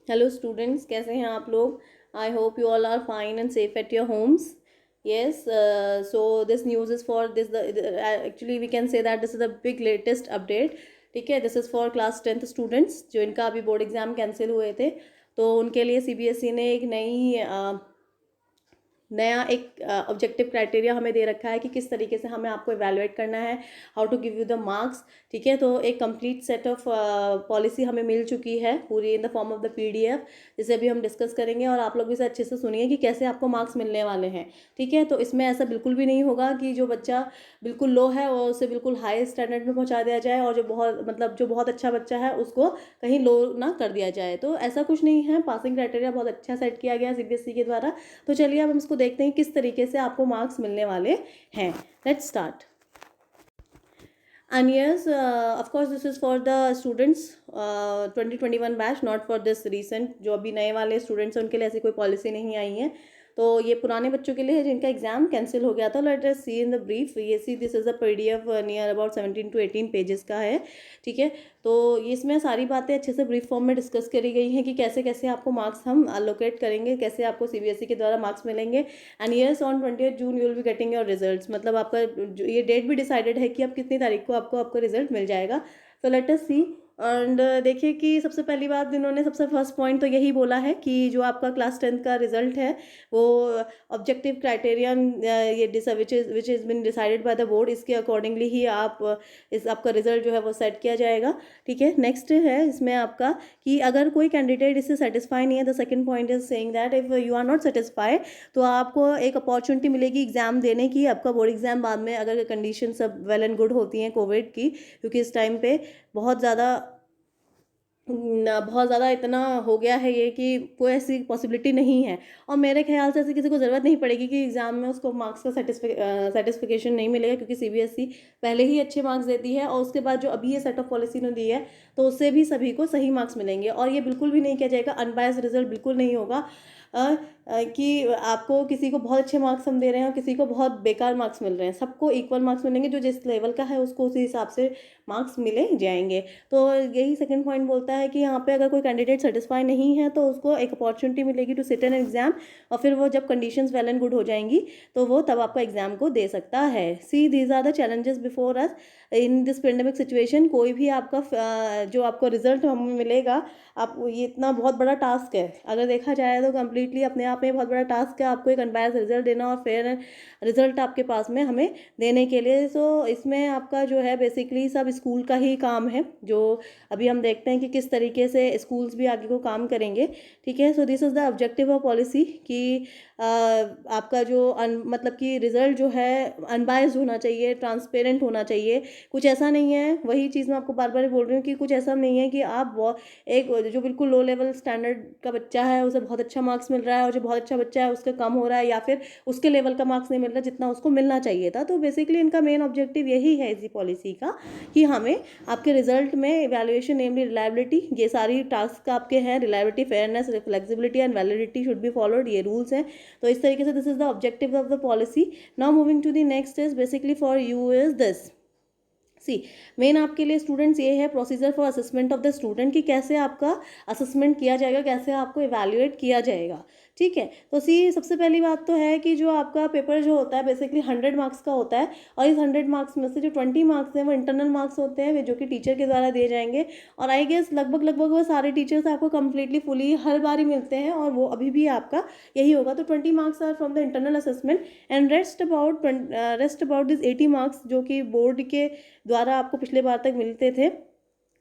Hello students, कैसे हैं आप लोग? I hope you all are fine and safe at your homes. Yes, so this news is for this actually we can say that this is the big latest update. ठीक है, this is for class 10th students जो इनका अभी board exam cancel हुए थे, तो उनके लिए सीबीएसई ने एक नया एक ऑब्जेक्टिव क्राइटेरिया हमें दे रखा है कि किस तरीके से हमें आपको इवैल्यूएट करना है, how to give you the marks. ठीक है, तो एक कंप्लीट सेट ऑफ पॉलिसी हमें मिल चुकी है पूरी in the form of the PDF, जिसे अभी हम डिस्कस करेंगे और आप लोग भी इसे अच्छे से सुनिए कि कैसे आपको मार्क्स मिलने वाले हैं. ठीक है, तो इसमें ऐसा बिल्कुल भी नहीं होगा कि जो बच्चा बिल्कुल लो है और उसे बिल्कुल हाई स्टैंडर्ड में पहुंचा दिया जाए और जो बहुत अच्छा बच्चा है उसको कहीं लो ना कर दिया जाए. तो ऐसा कुछ नहीं है, पासिंग क्राइटेरिया बहुत अच्छा सेट किया गया सीबीएसई के द्वारा. तो चलिए अब हम इसको देखते हैं किस तरीके से आपको मार्क्स मिलने वाले हैं. Let's start. And yes, of course this is for the students 2021 batch, not for this recent. जो अभी नए वाले स्टूडेंट्स हैं उनके लिए ऐसी कोई पॉलिसी नहीं आई है, तो ये पुराने बच्चों के लिए है जिनका एग्जाम कैंसिल हो गया था. Let us see in the brief. ये see this is a PDF near about 17 to 18 pages का है. ठीक है, तो इसमें सारी बातें अच्छे से ब्रीफ फॉर्म में डिस्कस करी गई हैं कि कैसे कैसे आपको मार्क्स हम अलोकेट करेंगे, कैसे आपको सीबीएसई के द्वारा मार्क्स मिलेंगे. And yes, on 20 June you will be getting your results. मतलब आपका ये डेट भी डिसाइडेड है कि अब कितनी तारीख को आपको रिजल्ट मिल जाएगा. तो लेट अस सी. एंड देखिए कि सबसे पहली बात इन्होंने सबसे फर्स्ट पॉइंट तो यही बोला है कि जो आपका क्लास 10th का रिजल्ट है वो ऑब्जेक्टिव क्राइटेरियन ये which is been decided by the board, इसके अकॉर्डिंगली ही इस आपका रिजल्ट जो है वो सेट किया जाएगा. ठीक है, नेक्स्ट है इसमें आपका कि अगर कोई कैंडिडेट इससे सेटिस्फाई नहीं है, the second point is saying that if you are not satisfied तो आपको एक अपॉर्चुनिटी मिलेगी एग्जाम देने की. आपका बोर्ड एग्जाम बाद में अगर कंडीशन सब वेल एंड गुड होती हैं कोविड की, क्योंकि इस टाइम पे बहुत ज़्यादा इतना हो गया है ये कि कोई ऐसी पॉसिबिलिटी नहीं है. और मेरे ख्याल से ऐसे किसी को ज़रूरत नहीं पड़ेगी कि एग्ज़ाम में उसको मार्क्स का सेटिस्फिकेशन नहीं मिलेगा, क्योंकि सीबीएसई पहले ही अच्छे मार्क्स देती है और उसके बाद जो अभी ये सेट ऑफ पॉलिसी ने दी है तो उससे भी सभी को सही मार्क्स मिलेंगे. और ये बिल्कुल भी नहीं किया जाएगा, अनबायस्ड रिजल्ट बिल्कुल नहीं होगा कि आपको किसी को बहुत अच्छे मार्क्स हम दे रहे हैं और किसी को बहुत बेकार मार्क्स मिल रहे हैं. सबको इक्वल मार्क्स मिलेंगे, जो जिस लेवल का है उसको उसी हिसाब से मार्क्स मिले जाएंगे. तो यही सेकंड पॉइंट बोलता है कि यहाँ पे अगर कोई कैंडिडेट सेटिस्फाई नहीं है तो उसको एक अपॉर्चुनिटी मिलेगी टू सिट एन एग्जाम, और फिर वो जब कंडीशंस वेल एंड गुड हो जाएंगी तो वो तब आपका एग्जाम को दे सकता है. See these are the challenges before us in this pandemic situation. कोई भी आपका जो आपको रिजल्ट हमें मिलेगा, आप ये इतना बहुत बड़ा टास्क है. अगर देखा जाए तो कम्प्लीटली अपने आप में बहुत बड़ा टास्क है आपको एक अनबायस्ड रिजल्ट देना और फेयर रिजल्ट आपके पास में हमें देने के लिए. सो इसमें आपका जो है बेसिकली सब स्कूल का ही काम है, जो अभी हम देखते हैं कि किस तरीके से स्कूल्स भी आगे को काम करेंगे. ठीक है, so this is the objective of policy कि आपका जो मतलब कि रिजल्ट जो है अनबायस्ड होना चाहिए, ट्रांसपेरेंट होना चाहिए. कुछ ऐसा नहीं है, वही चीज़ मैं आपको बार बार बोल रही हूँ कि कुछ ऐसा नहीं है कि आप एक जो बिल्कुल लो लेवल स्टैंडर्ड का बच्चा है उसे बहुत अच्छा मार्क्स मिल रहा है और जो बहुत अच्छा बच्चा है उसका कम हो रहा है, या फिर उसके लेवल का मार्क्स नहीं मिल रहा जितना उसको मिलना चाहिए था. तो बेसिकली इनका मेन ऑब्जेक्टिव यही है इसी पॉलिसी का कि हमें आपके रिजल्ट में इवैल्यूएशन, नेमली रिलायबिलिटी, ये सारी टास्क आपके हैं. Reliability, fairness, flexibility and validity should be followed, ये रूल्स हैं. तो इस तरीके से this is the objective of the policy. Now moving to the next is basically for you is this. See main आपके लिए स्टूडेंट्स ये है procedure for assessment of the student, कि कैसे आपका असेसमेंट किया जाएगा, कैसे आपको इवैल्यूएट किया जाएगा. ठीक है, तो सी सबसे पहली बात तो है कि जो आपका पेपर जो होता है बेसिकली 100 मार्क्स का होता है, और इस 100 मार्क्स में से जो 20 मार्क्स हैं वो इंटरनल मार्क्स होते हैं जो कि टीचर के द्वारा दिए जाएंगे. और आई गेस लगभग वो सारे टीचर्स आपको कम्प्लीटली फुली हर बार ही मिलते हैं और वो अभी भी आपका यही होगा. तो 20 marks are from the internal assessment and rest about this 80 marks जो कि बोर्ड के द्वारा आपको पिछले बार तक मिलते थे,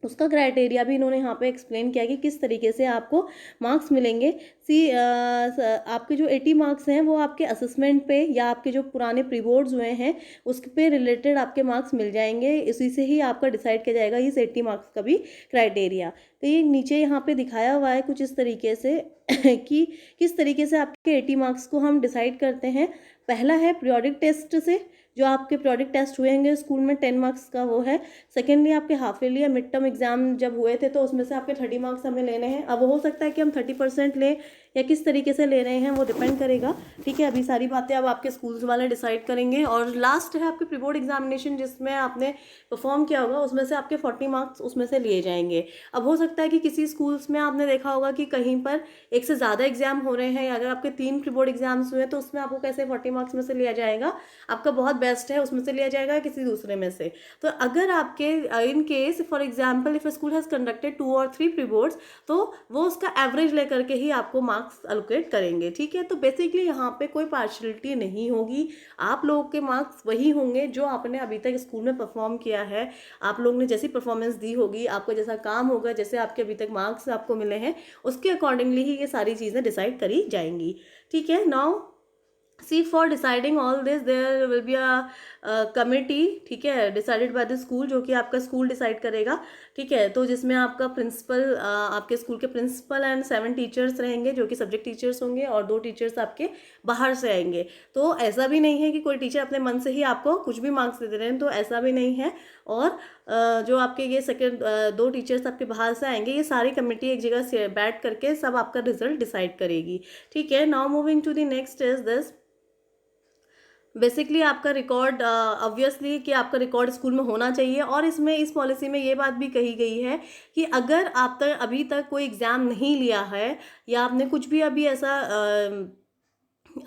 उसका क्राइटेरिया भी इन्होंने यहाँ पे एक्सप्लेन किया कि किस तरीके से आपको मार्क्स मिलेंगे. सी आपके जो 80 मार्क्स हैं वो आपके असेसमेंट पे या आपके जो पुराने प्री बोर्ड्स हुए हैं उस पे रिलेटेड आपके मार्क्स मिल जाएंगे. इसी से ही आपका डिसाइड किया जाएगा इस 80 मार्क्स का भी क्राइटेरिया. तो ये नीचे यहाँ पे दिखाया हुआ है कुछ इस तरीके से कि किस तरीके से आपके 80 मार्क्स को हम डिसाइड करते हैं. पहला है पीरियोडिक टेस्ट से, जो आपके प्रोडक्ट टेस्ट हुए होंगे स्कूल में 10 मार्क्स का वो है। सेकेंडली आपके हाफ ईयरली या मिड टर्म एग्जाम जब हुए थे तो उसमें से आपके 30 मार्क्स हमें लेने हैं। अब हो सकता है कि हम 30% लें या किस तरीके से ले रहे हैं वो डिपेंड करेगा, ठीक है। अभी सारी बातें अब आपके स्कूल्स वाले डिसाइड करेंगे। और लास्ट है आपके प्री बोर्ड एग्जामिनेशन जिसमें आपने परफॉर्म किया होगा, उसमें से आपके 40 मार्क्स उसमें से लिए जाएंगे। अब हो सकता है कि किसी स्कूल्स में आपने देखा होगा कि कहीं पर एक से ज़्यादा एग्जाम हो रहे हैं, अगर आपके 3 प्री बोर्ड एग्जाम्स हुए तो उसमें आपको कैसे 40 मार्क्स में से लिया जाएगा, आपका बहुत बेस्ट है उसमें से लिया जाएगा किसी दूसरे में से। तो अगर आपके in case for example if school has conducted 2 और 3 प्री बोर्ड्स तो वो उसका एवरेज लेकर के ही आपको मार्क्स एलोकेट करेंगे, ठीक है। तो बेसिकली यहाँ पे कोई पार्शलिटी नहीं होगी, आप लोगों के मार्क्स वही होंगे जो आपने अभी तक स्कूल में परफॉर्म किया है। आप लोगों ने जैसी परफॉर्मेंस दी होगी, आपको जैसा काम होगा, जैसे आपके अभी तक मार्क्स आपको मिले हैं उसके अकॉर्डिंगली ही ये सारी चीज़ें डिसाइड करी जाएंगी, ठीक है। Now see for deciding all this there will be a committee, ठीक है, डिसाइडेड बाय द स्कूल, जो कि आपका स्कूल डिसाइड करेगा, ठीक है। तो जिसमें आपका प्रिंसिपल, आपके स्कूल के प्रिंसिपल एंड 7 टीचर्स रहेंगे जो कि सब्जेक्ट टीचर्स होंगे और 2 टीचर्स आपके बाहर से आएंगे। तो ऐसा भी नहीं है कि कोई टीचर अपने मन से ही आपको कुछ भी मार्क्स दे रहे हैं, तो ऐसा भी नहीं है। और जो आपके ये सेकेंड 2 टीचर्स आपके बाहर से आएंगे, ये सारी कमेटी एक जगह से बैठ करके सब आपका रिजल्ट डिसाइड करेगी, ठीक है। Now moving to the next is this, basically आपका रिकॉर्ड, ऑब्वियसली कि आपका रिकॉर्ड स्कूल में होना चाहिए। और इसमें इस पॉलिसी में ये बात भी कही गई है कि अगर आप तक अभी तक कोई एग्ज़ाम नहीं लिया है या आपने कुछ भी अभी ऐसा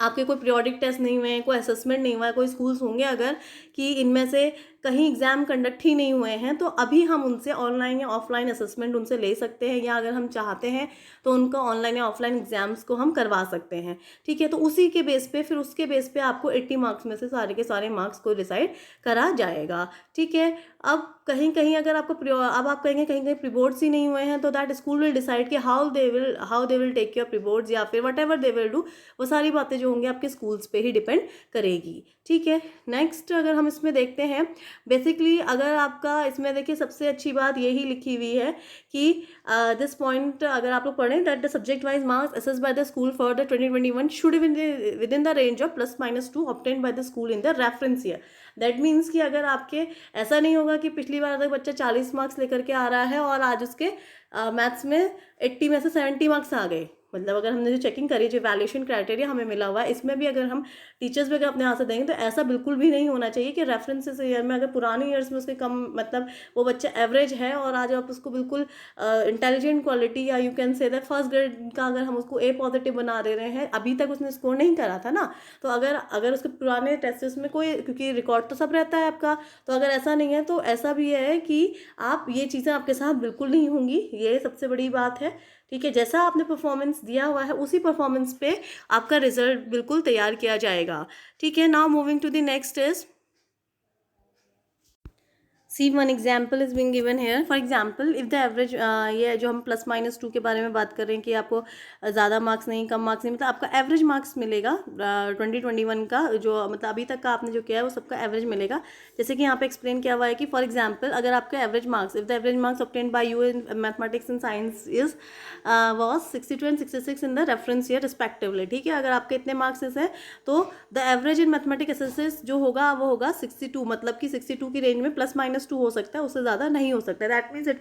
आपके कोई पीरियोडिक टेस्ट नहीं हुए हैं, कोई असेसमेंट नहीं हुआ है, कोई स्कूल्स होंगे अगर कि इनमें से कहीं एग्ज़ाम कंडक्ट ही नहीं हुए हैं, तो अभी हम उनसे ऑनलाइन या ऑफलाइन असेसमेंट उनसे ले सकते हैं, या अगर हम चाहते हैं तो उनका ऑनलाइन या ऑफलाइन एग्जाम्स को हम करवा सकते हैं, ठीक है। तो उसी के बेस पे फिर उसके बेस पे आपको 80 मार्क्स में से सारे के सारे मार्क्स को डिसाइड करा जाएगा, ठीक है। अब कहीं कहीं अगर आपको अब आप कहेंगे कहीं कहीं प्री बोर्ड्स ही नहीं हुए हैं, तो दैट स्कूल विल डिसाइड कि how they will take your pre boards, या फिर whatever they will do, वो सारी बातें जो होंगी आपके स्कूल्स पे ही डिपेंड करेगी, ठीक है। नेक्स्ट अगर हम इसमें देखते हैं, बेसिकली अगर आपका इसमें देखिए सबसे अच्छी बात यही लिखी हुई है कि दिस पॉइंट अगर आप लोग पढ़ें, that the subject wise marks assessed by the school for the 2021 should with in the range of +-2 obtained by the school in the reference year. That means कि अगर आपके ऐसा नहीं होगा कि पिछली बार तक बच्चा 40 मार्क्स लेकर के आ रहा है और आज उसके मैथ्स में 80 में से 70 मार्क्स आ गए, मतलब अगर हमने जो चेकिंग करी, जो वैल्यूएशन क्राइटेरिया हमें मिला हुआ है, इसमें भी अगर हम टीचर्स भी अगर अपने यहाँ से देंगे तो ऐसा बिल्कुल भी नहीं होना चाहिए कि रेफरेंसेस ईयर में अगर पुराने ईयर्स में उसके कम, मतलब वो बच्चा एवरेज है और आज आप उसको बिल्कुल इंटेलिजेंट क्वालिटी या you can say that first grade का अगर हम उसको A+ बना दे रहे हैं, अभी तक उसने स्कोर नहीं करा था ना, तो अगर उसके पुराने टेस्ट में कोई, क्योंकि रिकॉर्ड तो सब रहता है आपका, तो अगर ऐसा नहीं है तो ऐसा भी है कि आप ये चीज़ें आपके साथ बिल्कुल नहीं होंगी, ये सबसे बड़ी बात है, ठीक है। जैसा आपने परफॉर्मेंस दिया हुआ है उसी परफॉर्मेंस पे आपका रिजल्ट बिल्कुल तैयार किया जाएगा, ठीक है। Now moving to the next is, see one example is being given here. For example if the average, ये जो हम +-2 के बारे में बात कर रहे हैं कि आपको ज़्यादा मार्क्स नहीं, कम मार्क्स नहीं, मतलब आपका एवरेज मार्क्स मिलेगा 2021 का, जो मतलब अभी तक का आपने जो किया है वो सबका एवरेज मिलेगा। जैसे कि यहाँ पे एक्सप्लेन किया हुआ है कि फॉर एग्जाम्पल अगर आपका average marks, if the average marks obtained by you in mathematics and science is was 62 and 66 in the reference year respectively, ठीक है। अगर आपके इतने मार्क्स हैं तो the average in mathematics SSS जो होगा वो होगा 62, मतलब कि 62 की रेंज में +-2 हो सकता है, उससे ज़्यादा नहीं हो सकता है। That means it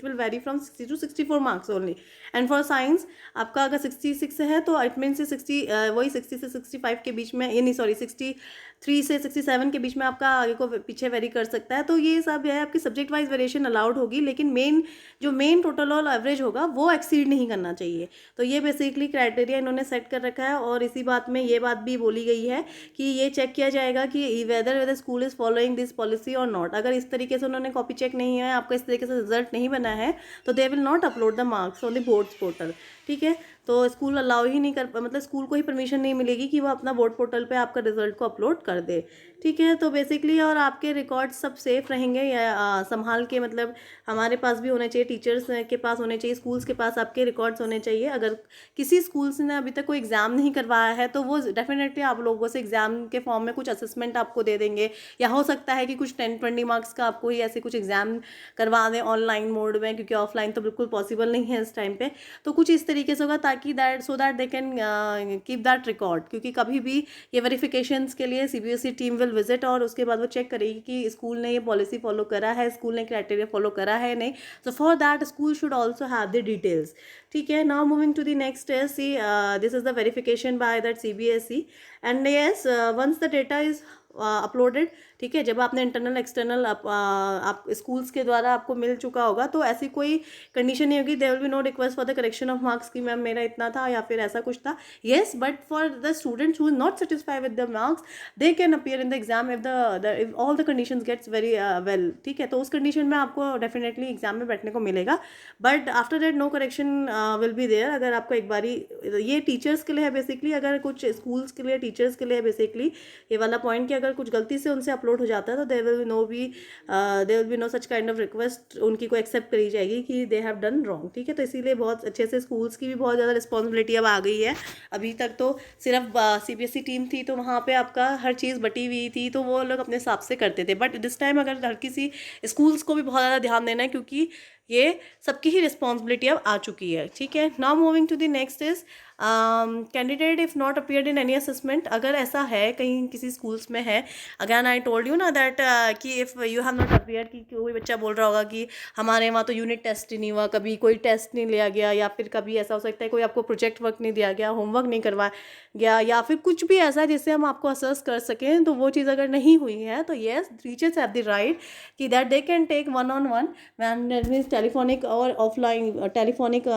will very from 60 to 64 marks only. And for science आपका अगर 66 है तो इट मीन्स 60 वही 60 से 65 के बीच में, ये नहीं सॉरी 63 से 67 के बीच में आपका आगे को पीछे वेरी कर सकता है। तो ये सब है आपकी सब्जेक्ट वाइज वेरिएशन अलाउड होगी, लेकिन मेन टोटल और एवरेज होगा वो एक्सीड नहीं करना चाहिए। तो ये बेसिकली क्राइटेरिया इन्होंने सेट कर रखा है। और इसी बात में ये बात भी बोली गई है कि ये चेक किया जाएगा कि whether school is following this policy और नॉट। अगर इस तरीके से उन्होंने कॉपी चेक नहीं है, आपका इस तरीके से रिजल्ट नहीं बना है, तो they will not upload the marks on the boards portal, ठीक है। तो स्कूल अलाउ ही नहीं कर, मतलब स्कूल को ही परमिशन नहीं मिलेगी कि वो अपना बोर्ड पोर्टल पे आपका रिजल्ट को अपलोड कर दे, ठीक है। तो बेसिकली और आपके रिकॉर्ड सब सेफ रहेंगे या संभाल के, मतलब हमारे पास भी होने चाहिए, टीचर्स के पास होने चाहिए, स्कूल्स के पास आपके रिकॉर्ड्स होने चाहिए। अगर किसी स्कूल्स ने अभी तक कोई एग्ज़ाम नहीं करवाया है तो वो डेफिनेटली आप लोगों से एग्ज़ाम के फॉर्म में कुछ असेसमेंट आपको दे देंगे, या हो सकता है कि कुछ 10-20 मार्क्स का आपको ही ऐसे कुछ एग्ज़ाम करवा दें ऑनलाइन मोड में, क्योंकि ऑफलाइन तो बिल्कुल पॉसिबल नहीं है इस टाइम पे। तो कुछ इस तरीके तरीके से होगा ताकि that they can keep that record, क्योंकि कभी भी ये वेरिफिकेशंस के लिए सीबीएसई टीम विल विजिट और उसके बाद वो चेक करेगी कि स्कूल ने ये पॉलिसी फॉलो करा है, स्कूल ने क्राइटेरिया फॉलो करा है नहीं. So for that school should also have the details. ठीक है. Now moving to the next is, see this is the verification by that CBSE. And yes, once the data is uploaded, ठीक है, जब आपने internal external आप schools के द्वारा आपको मिल चुका होगा तो ऐसी कोई कंडीशन नहीं होगी, there will be no request for the correction of marks कि मैम मेरा इतना था या फिर ऐसा कुछ था. Yes, but for the students who is not satisfied with the marks, they can appear in the exam if all the conditions gets very well. ठीक है, तो उस कंडीशन में आपको डेफिनेटली एग्जाम में बैठने को मिलेगा, but after that no correction will be there. अगर आपको एक बारी, ये टीचर्स के लिए है बेसिकली, अगर कुछ स्कूल्स के लिए टीचर्स के लिए है बेसिकली ये वाला पॉइंट कि अगर कुछ गलती से उनसे अपलोड हो जाता है तो there will be no such kind of request, उनकी को एक्सेप्ट करी जाएगी कि दे हैव डन रॉन्ग. ठीक है, तो इसीलिए बहुत अच्छे से स्कूल्स की भी बहुत ज़्यादा रिस्पॉन्सिबिलिटी अब आ गई है. अभी तक तो सिर्फ सीबीएसई टीम थी तो वहाँ पे आपका हर चीज़ बटी हुई थी तो वो लोग अपने हिसाब से करते थे, बट दिस टाइम अगर हर किसी स्कूल्स को भी बहुत ज़्यादा ध्यान देना है क्योंकि ये सबकी ही रिस्पॉन्सिबिलिटी अब आ चुकी है. ठीक है. Now moving to the next is candidate if not appeared in any assessment. अगर ऐसा है कहीं किसी स्कूल्स में है, अगैन आई टोल्ड यू ना दैट कि if you have not appeared, कि कोई बच्चा बोल रहा होगा कि हमारे वहाँ तो यूनिट टेस्ट ही नहीं हुआ, कभी कोई टेस्ट नहीं लिया गया, या फिर कभी ऐसा हो सकता है कोई आपको प्रोजेक्ट वर्क नहीं दिया गया, होमवर्क नहीं करवाया गया, या फिर कुछ भी ऐसा जिससे हम आपको असेस कर सकें, तो वो चीज़ अगर नहीं हुई है तो yes, teachers have the right कि that they can take 1-on-1 means telephonic और ऑफलाइन. टेलीफोनिक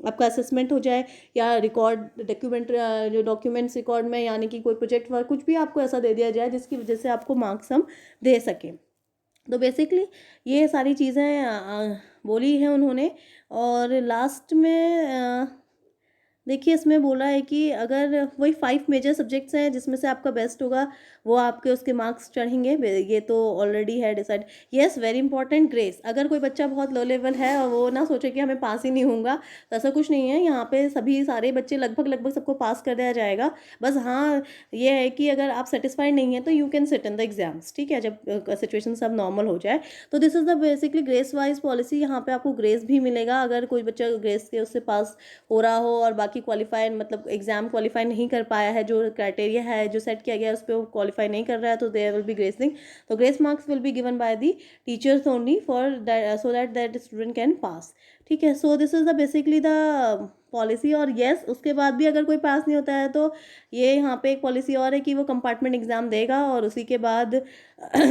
आपका असेसमेंट हो जाए या रिकॉर्ड डॉक्यूमेंट, जो डॉक्यूमेंट्स रिकॉर्ड में, यानी कि कोई प्रोजेक्ट वर्क कुछ भी आपको ऐसा दे दिया जाए जिसकी वजह से आपको मार्क्स हम दे सकें. तो बेसिकली ये सारी चीज़ें बोली हैं उन्होंने. और लास्ट में देखिए इसमें बोला है कि अगर वही 5 मेजर सब्जेक्ट्स हैं जिसमें से आपका बेस्ट होगा वो आपके उसके मार्क्स चढ़ेंगे, ये तो ऑलरेडी है decide. Yes, very important, grace. अगर कोई बच्चा बहुत लो लेवल है और वो ना सोचे कि हमें पास ही नहीं होगा, तो ऐसा कुछ नहीं है. यहाँ पे सभी सारे बच्चे लगभग सबको पास कर दिया जाएगा. बस हाँ, ये है कि अगर आप सेटिस्फाइड नहीं है तो you can sit in the exams. ठीक है, जब सिचुएशन सब नॉर्मल हो जाए. तो this is the basically grace wise policy. यहाँ पे आपको ग्रेस भी मिलेगा अगर कोई बच्चा ग्रेस के उससे पास हो रहा हो और बाकी क्वालिफाई, मतलब एग्जाम क्वालिफाई नहीं कर पाया है, जो क्राइटेरिया है जो सेट किया गया है उस पर वो क्वालिफाई नहीं कर रहा है, तो देयर विल बी ग्रेसिंग. तो grace marks will be given by the teachers only for that, so that student can pass. ठीक है. So this is the basically the policy. और येस, उसके बाद भी अगर कोई पास नहीं होता है तो ये यहाँ पे एक पॉलिसी और है कि वो कंपार्टमेंट एग्ज़ाम देगा और उसी के बाद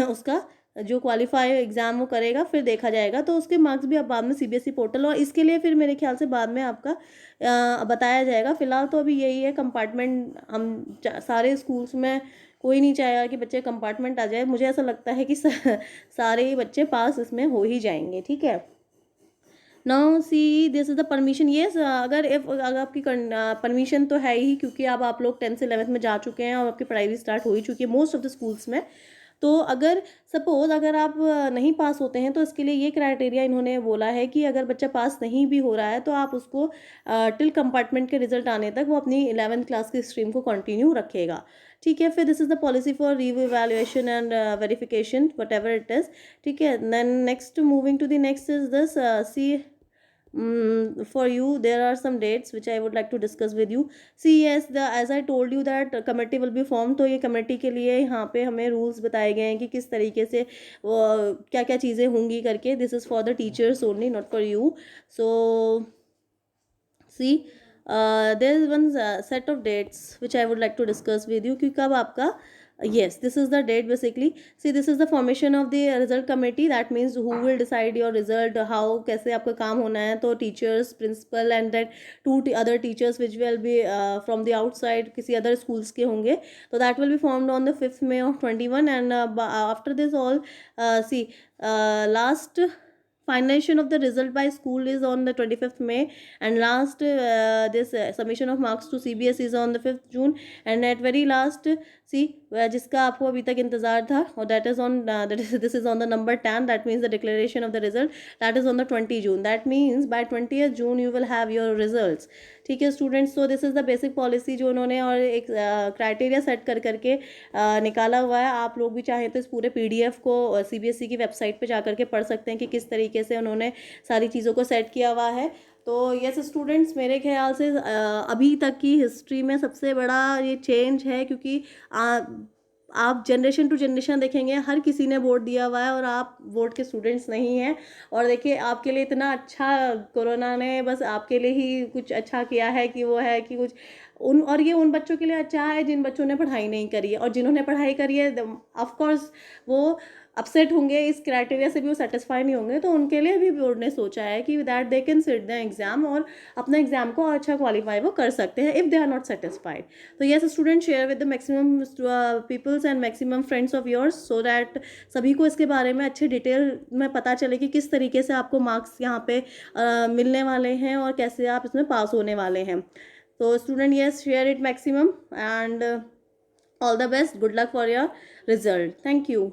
उसका जो क्वालिफाई एग्ज़ाम वो करेगा फिर देखा जाएगा, तो उसके मार्क्स भी अब बाद में सीबीएसई पोर्टल, और इसके लिए फिर मेरे ख्याल से बाद में आपका बताया जाएगा. फिलहाल तो अभी यही है कंपार्टमेंट. हम सारे स्कूल्स में कोई नहीं चाहेगा कि बच्चे कंपार्टमेंट आ जाए. मुझे ऐसा लगता है कि सारे ही बच्चे पास इसमें हो ही जाएंगे. ठीक है. Now C this is the permission. Yes, अगर आपकी परमिशन तो है ही, क्योंकि अब आप लोग 10th से 11th में जा चुके हैं और आपकी पढ़ाई भी स्टार्ट हो ही चुकी है मोस्ट ऑफ द स्कूल्स में. तो अगर सपोज़ अगर आप नहीं पास होते हैं तो इसके लिए ये क्राइटेरिया इन्होंने बोला है कि अगर बच्चा पास नहीं भी हो रहा है तो आप उसको टिल कंपार्टमेंट के रिजल्ट आने तक वो अपनी 11th क्लास की स्ट्रीम को कंटिन्यू रखेगा. ठीक है. फिर this is the policy for review evaluation and verification whatever it is. ठीक है. Then next, moving to the next is this, see for you there are some dates which I would like to discuss with you. See, yes, as I told you that committee will be formed. तो ये committee के लिए यहाँ पे हमें rules बताए गए हैं कि किस तरीके से क्या क्या चीज़ें होंगी करके. This is for the teachers only, not for you. So see there is one set of dates which I would like to discuss with you कि कब आपका, yes, this is the date basically. See, this is the formation of the result committee. That means who will decide your result, how कैसे आपका काम होना है. तो teachers, principal and then 2 other teachers which will be from the outside, किसी other schools के होंगे. तो that will be formed on the 5th May of 21 and after this all, see, last finalization of the result by school is on the 25th May and last this submission of marks to CBS is on the 5th June and at very last, see, जिसका आपको अभी तक इंतज़ार था, और that is on this is on the number 10. That means the declaration of the result, that is on the 20 June. That means by 20th June you will have your results. ठीक है students. So this is the basic policy जो उन्होंने और एक criteria set कर करके निकाला हुआ है. आप लोग भी चाहें तो इस पूरे PDF को CBSE की वेबसाइट पे जा करके पढ़ सकते हैं कि किस तरीके से उन्होंने सारी चीज़ों को सेट किया हुआ है. तो यस स्टूडेंट्स, मेरे ख्याल से अभी तक की हिस्ट्री में सबसे बड़ा ये चेंज है, क्योंकि आप जनरेशन टू जनरेशन देखेंगे, हर किसी ने वोट दिया हुआ है और आप वोट के स्टूडेंट्स नहीं हैं। और देखिए, आपके लिए इतना अच्छा कोरोना ने बस आपके लिए ही कुछ अच्छा किया है कि वो है कि कुछ ये उन बच्चों के लिए अच्छा है जिन बच्चों ने पढ़ाई नहीं करी है, और जिन्होंने पढ़ाई करी है ऑफ कोर्स वो अपसेट होंगे, इस क्राइटेरिया से भी वो सेटिस्फाई नहीं होंगे। तो उनके लिए भी बोर्ड ने सोचा है कि that they can sit the exam, और अपना एग्जाम को अच्छा क्वालिफाई वो कर सकते हैं if they are not satisfied. तो yes student, share with the maximum peoples and maximum friends of yours, so that सभी को इसके बारे में अच्छे डिटेल में पता चले कि किस तरीके से आपको मार्क्स यहाँ पे मिलने वाले हैं और कैसे आप इसमें पास होने वाले हैं। तो student, yes, share it maximum, and all the best, good luck for your result. Thank you.